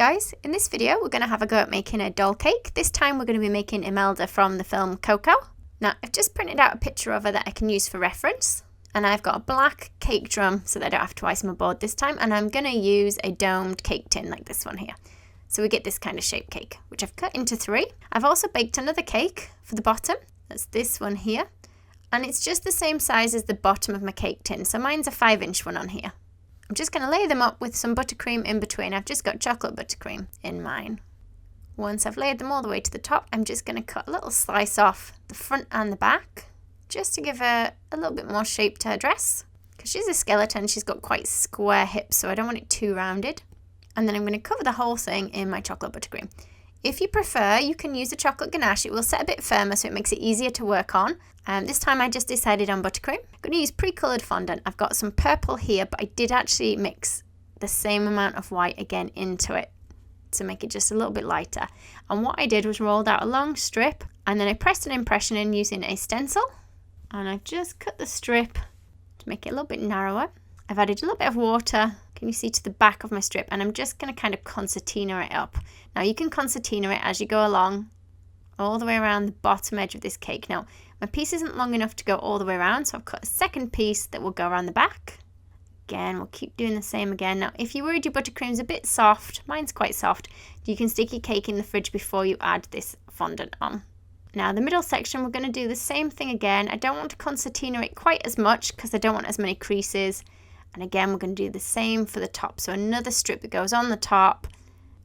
guys, in this video we're going to have a go at making a doll cake. This time we're going to be making Imelda from the film Coco. Now I've just printed out a picture of her that I can use for reference, and I've got a black cake drum so that I don't have to ice my board this time, and I'm going to use a domed cake tin like this one here. So we get this kind of shaped cake, which I've cut into 3. I've also baked another cake for the bottom. That's this one here, and it's just the same size as the bottom of my cake tin, so mine's a 5-inch one on here. I'm just going to lay them up with some buttercream in between. I've just got chocolate buttercream in mine. Once I've laid them all the way to the top, I'm just going to cut a little slice off the front and the back, just to give her a little bit more shape to her dress. Because she's a skeleton, she's got quite square hips, so I don't want it too rounded. And then I'm going to cover the whole thing in my chocolate buttercream. If you prefer, you can use a chocolate ganache. It will set a bit firmer, so it makes it easier to work on. This time I just decided on buttercream. I'm going to use pre-coloured fondant. I've got some purple here, but I did actually mix the same amount of white again into it to make it just a little bit lighter. And what I did was rolled out a long strip, and then I pressed an impression in using a stencil. And I've just cut the strip to make it a little bit narrower. I've added a little bit of water, can you see, to the back of my strip, and I'm just going to kind of concertina it up. Now you can concertina it as you go along, all the way around the bottom edge of this cake. Now my piece isn't long enough to go all the way around, so I've cut a second piece that will go around the back. Again, we'll keep doing the same again. Now if you're worried your buttercream's a bit soft, mine's quite soft, you can stick your cake in the fridge before you add this fondant on. Now the middle section, we're going to do the same thing again. I don't want to concertina it quite as much because I don't want as many creases. And again, we're going to do the same for the top. So another strip that goes on the top,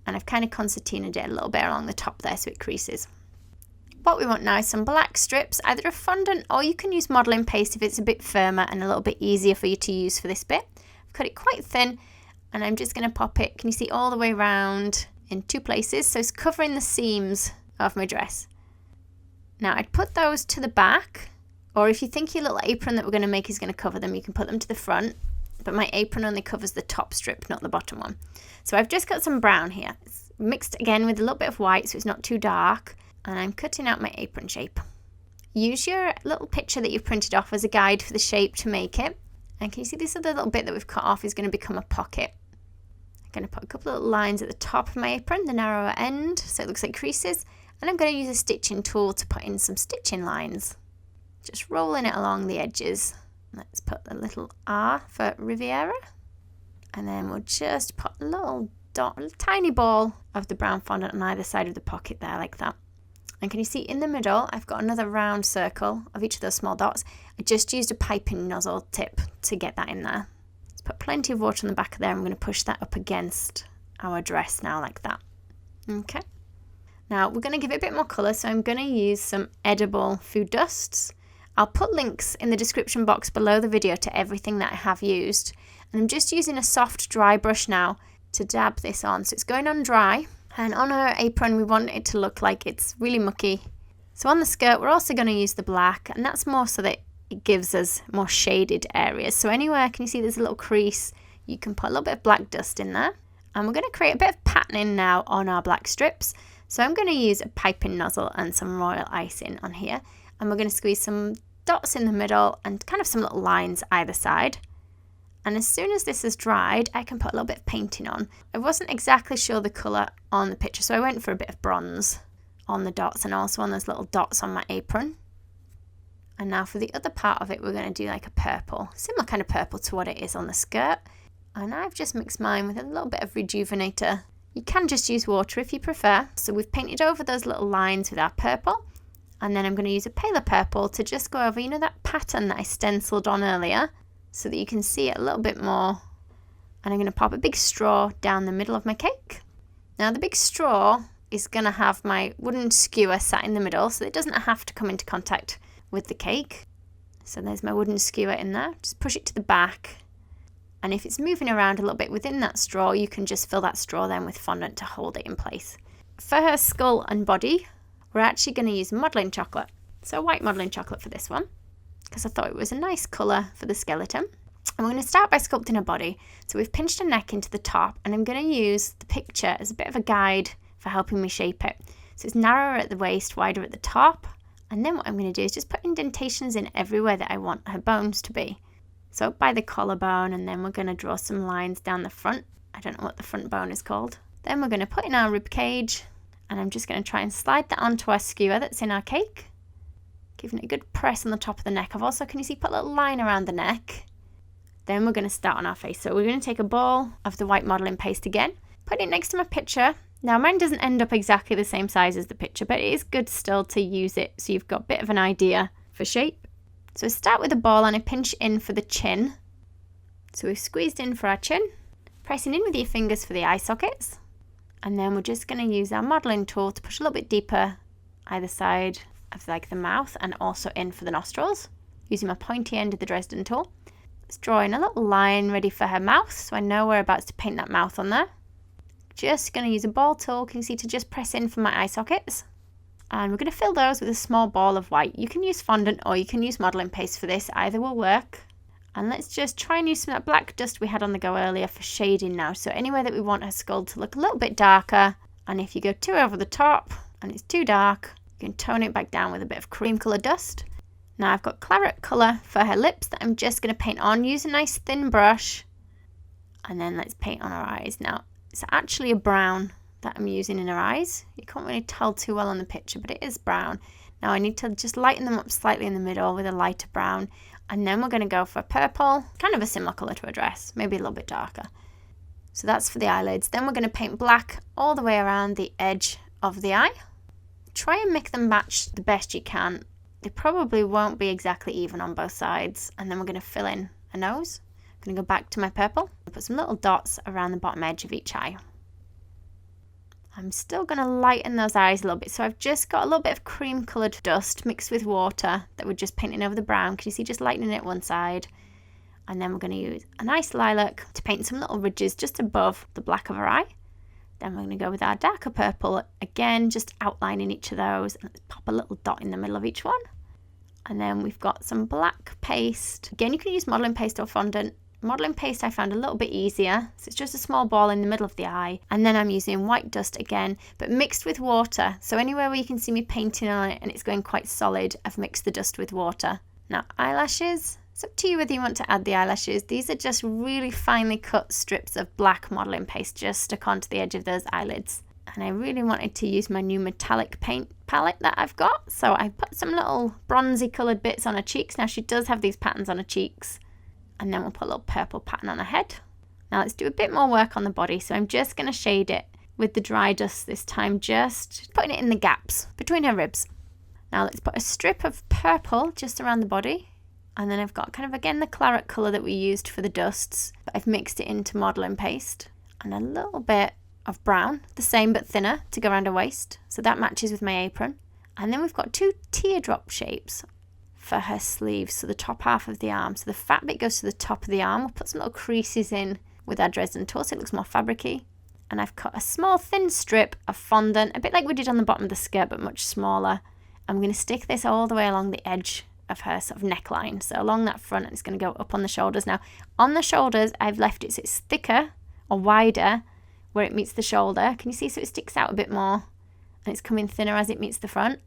and I've kind of concertinaed it a little bit along the top there so it creases. What we want now is some black strips, either of fondant, or you can use modelling paste if it's a bit firmer and a little bit easier for you to use for this bit. I've cut it quite thin, and I'm just going to pop it, can you see, all the way around in 2 places, so it's covering the seams of my dress. Now I'd put those to the back, or if you think your little apron that we're going to make is going to cover them, you can put them to the front. But my apron only covers the top strip, not the bottom one. So I've just got some brown here. It's mixed again with a little bit of white so it's not too dark. And I'm cutting out my apron shape. Use your little picture that you've printed off as a guide for the shape to make it. And can you see this other little bit that we've cut off is going to become a pocket. I'm going to put a couple of little lines at the top of my apron, the narrower end, so it looks like creases. And I'm going to use a stitching tool to put in some stitching lines. Just rolling it along the edges. Let's put a little R for Rivera, and then we'll just put a little dot, a tiny ball of the brown fondant on either side of the pocket there, like that. And can you see in the middle, I've got another round circle of each of those small dots. I just used a piping nozzle tip to get that in there. Let's put plenty of water on the back of there. I'm going to push that up against our dress now, like that. Okay. Now we're going to give it a bit more colour, so I'm going to use some edible food dusts. I'll put links in the description box below the video to everything that I have used. And I'm just using a soft dry brush now to dab this on. So it's going on dry. And on her apron, we want it to look like it's really mucky. So on the skirt, we're also going to use the black. And that's more so that it gives us more shaded areas. So anywhere, can you see there's a little crease? You can put a little bit of black dust in there. And we're going to create a bit of patterning now on our black strips. So I'm going to use a piping nozzle and some royal icing on here. And we're going to squeeze some dots in the middle and kind of some little lines either side. And as soon as this has dried, I can put a little bit of painting on. I wasn't exactly sure the colour on the picture, so I went for a bit of bronze on the dots and also on those little dots on my apron. And now for the other part of it, we're going to do like a purple, similar kind of purple to what it is on the skirt. And I've just mixed mine with a little bit of rejuvenator. You can just use water if you prefer. So we've painted over those little lines with our purple. And then I'm going to use a paler purple to just go over, you know, that pattern that I stenciled on earlier, so that you can see it a little bit more. And I'm going to pop a big straw down the middle of my cake. Now the big straw is going to have my wooden skewer sat in the middle, so it doesn't have to come into contact with the cake. So there's my wooden skewer in there. Just push it to the back. And if it's moving around a little bit within that straw, you can just fill that straw then with fondant to hold it in place. For her skull and body, we're actually going to use modelling chocolate. So white modelling chocolate for this one, because I thought it was a nice colour for the skeleton. And we're going to start by sculpting her body. So we've pinched her neck into the top, and I'm going to use the picture as a bit of a guide for helping me shape it. So it's narrower at the waist, wider at the top. And then what I'm going to do is just put indentations in everywhere that I want her bones to be. So by the collarbone, and then we're going to draw some lines down the front. I don't know what the front bone is called. Then we're going to put in our rib cage, and I'm just going to try and slide that onto our skewer that's in our cake, giving it a good press on the top of the neck. I've also, can you see, put a little line around the neck. Then we're going to start on our face. So we're going to take a ball of the white modelling paste again, put it next to my picture. Now mine doesn't end up exactly the same size as the picture, but it is good still to use it so you've got a bit of an idea for shape. So start with a ball and I pinch in for the chin. So we've squeezed in for our chin, pressing in with your fingers for the eye sockets. And then we're just going to use our modelling tool to push a little bit deeper either side of like the mouth and also in for the nostrils, using my pointy end of the Dresden tool. Let's draw in a little line ready for her mouth, so I know we're about to paint that mouth on there. Just going to use a ball tool, can you see, to just press in for my eye sockets. And we're going to fill those with a small ball of white. You can use fondant or you can use modelling paste for this, either will work. And let's just try and use some of that black dust we had on the go earlier for shading now. So anywhere that we want her skull to look a little bit darker, and if you go too over the top and it's too dark, you can tone it back down with a bit of cream colour dust. Now I've got claret colour for her lips that I'm just going to paint on. Use a nice thin brush, and then let's paint on her eyes. Now it's actually a brown that I'm using in her eyes. You can't really tell too well on the picture, but it is brown. Now I need to just lighten them up slightly in the middle with a lighter brown. And then we're going to go for purple, kind of a similar colour to a dress, maybe a little bit darker. So that's for the eyelids. Then we're going to paint black all the way around the edge of the eye. Try and make them match the best you can. They probably won't be exactly even on both sides. And then we're going to fill in a nose. I'm going to go back to my purple and put some little dots around the bottom edge of each eye. I'm still going to lighten those eyes a little bit. So I've just got a little bit of cream coloured dust mixed with water that we're just painting over the brown. Can you see, just lightening it one side? And then we're going to use a nice lilac to paint some little ridges just above the black of her eye. Then we're going to go with our darker purple again, just outlining each of those. And let's pop a little dot in the middle of each one. And then we've got some black paste. Again, you can use modelling paste or fondant. Modelling paste I found a little bit easier, so it's just a small ball in the middle of the eye, and then I'm using white dust again, but mixed with water. So anywhere where you can see me painting on it and it's going quite solid, I've mixed the dust with water. Now eyelashes, it's up to you whether you want to add the eyelashes. These are just really finely cut strips of black modelling paste just stuck onto the edge of those eyelids. And I really wanted to use my new metallic paint palette that I've got, so I put some little bronzy coloured bits on her cheeks. Now she does have these patterns on her cheeks. And then we'll put a little purple pattern on her head. Now let's do a bit more work on the body. So I'm just going to shade it with the dry dust this time, just putting it in the gaps between her ribs. Now let's put a strip of purple just around the body. And then I've got kind of, again, the claret colour that we used for the dusts, but I've mixed it into modelling paste. And a little bit of brown, the same but thinner, to go around her waist. So that matches with my apron. And then we've got two teardrop shapes for her sleeves, so the top half of the arm. So the fat bit goes to the top of the arm. We'll put some little creases in with our Dresden tool so it looks more fabricy. And I've cut a small thin strip of fondant, a bit like we did on the bottom of the skirt, but much smaller. I'm going to stick this all the way along the edge of her sort of neckline. So along that front, and it's going to go up on the shoulders. Now, on the shoulders, I've left it so it's thicker or wider where it meets the shoulder. Can you see? So it sticks out a bit more and it's coming thinner as it meets the front.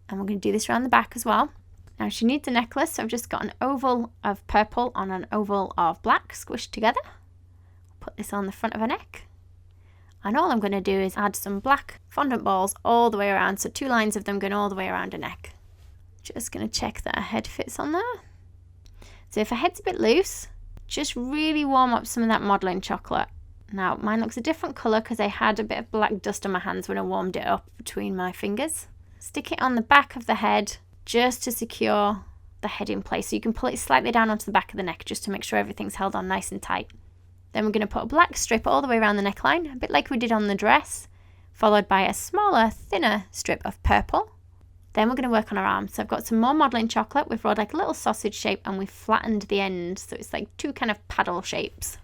And we're going to do this around the back as well. Now she needs a necklace, so I've just got an oval of purple on an oval of black squished together. Put this on the front of her neck. And all I'm going to do is add some black fondant balls all the way around, so 2 lines of them going all the way around her neck. Just going to check that her head fits on there. So if her head's a bit loose, just really warm up some of that modelling chocolate. Now mine looks a different colour because I had a bit of black dust on my hands when I warmed it up between my fingers. Stick it on the back of the head, just to secure the head in place. So you can pull it slightly down onto the back of the neck just to make sure everything's held on nice and tight. Then we're going to put a black strip all the way around the neckline, a bit like we did on the dress, followed by a smaller, thinner strip of purple. Then we're going to work on our arms. So I've got some more modelling chocolate. We've rolled like a little sausage shape and we've flattened the end. So it's like 2 kind of paddle shapes.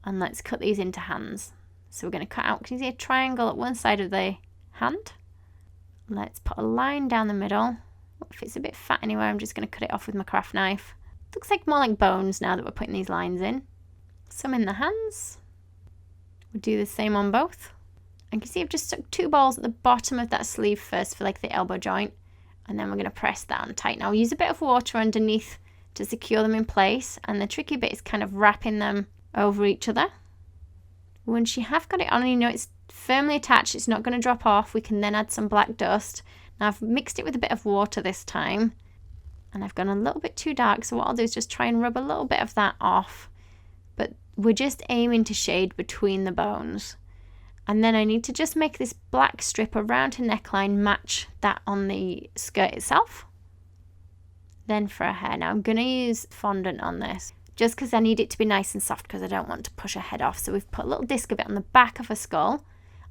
And let's cut these into hands. So we're going to cut out, can you see a triangle at one side of the hand? Let's put a line down the middle. If it's a bit fat anywhere, I'm just going to cut it off with my craft knife. Looks like more like bones now that we're putting these lines in. Some in the hands. We'll do the same on both. And you can see I've just stuck 2 balls at the bottom of that sleeve first for like the elbow joint. And then we're going to press that on tight. Now I'll use a bit of water underneath to secure them in place. And the tricky bit is kind of wrapping them over each other. Once you have got it on and you know it's firmly attached. It's not going to drop off. We can then add some black dust. Now I've mixed it with a bit of water this time, and I've gone a little bit too dark, so what I'll do is just try and rub a little bit of that off. But we're just aiming to shade between the bones. And then I need to just make this black strip around her neckline match that on the skirt itself. Then for her hair, now I'm going to use fondant on this, just because I need it to be nice and soft, because I don't want to push her head off. So we've put a little disc of it on the back of her skull,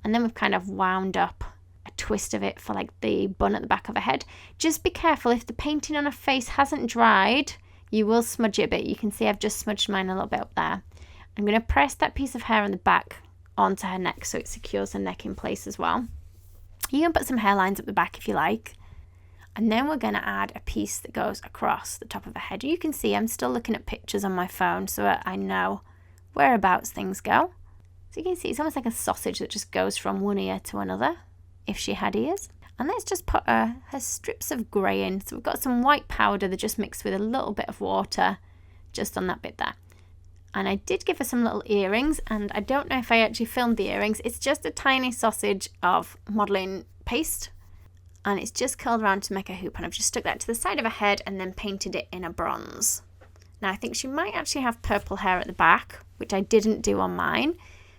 and then we've kind of wound up a twist of it for like the bun at the back of her head. Just be careful, if the painting on her face hasn't dried, you will smudge it a bit. You can see I've just smudged mine a little bit up there. I'm going to press that piece of hair on the back onto her neck so it secures her neck in place as well. You can put some hairlines up the back if you like. And then we're going to add a piece that goes across the top of her head. You can see I'm still looking at pictures on my phone so I know whereabouts things go. So you can see it's almost like a sausage that just goes from one ear to another, if she had ears. And let's just put her strips of grey in. So we've got some white powder that just mixed with a little bit of water just on that bit there. And I did give her some little earrings, and I don't know if I actually filmed the earrings. It's just a tiny sausage of modelling paste, and it's just curled around to make a hoop, and I've just stuck that to the side of her head and then painted it in a bronze. Now I think she might actually have purple hair at the back, which I didn't do on mine,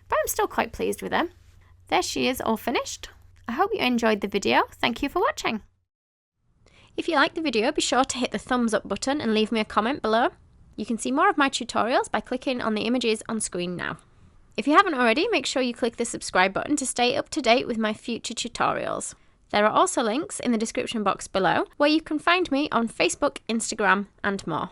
but I'm still quite pleased with her. There she is, all finished. I hope you enjoyed the video. Thank you for watching. If you liked the video, be sure to hit the thumbs up button and leave me a comment below. You can see more of my tutorials by clicking on the images on screen now. If you haven't already, make sure you click the subscribe button to stay up to date with my future tutorials. There are also links in the description box below where you can find me on Facebook, Instagram, and more.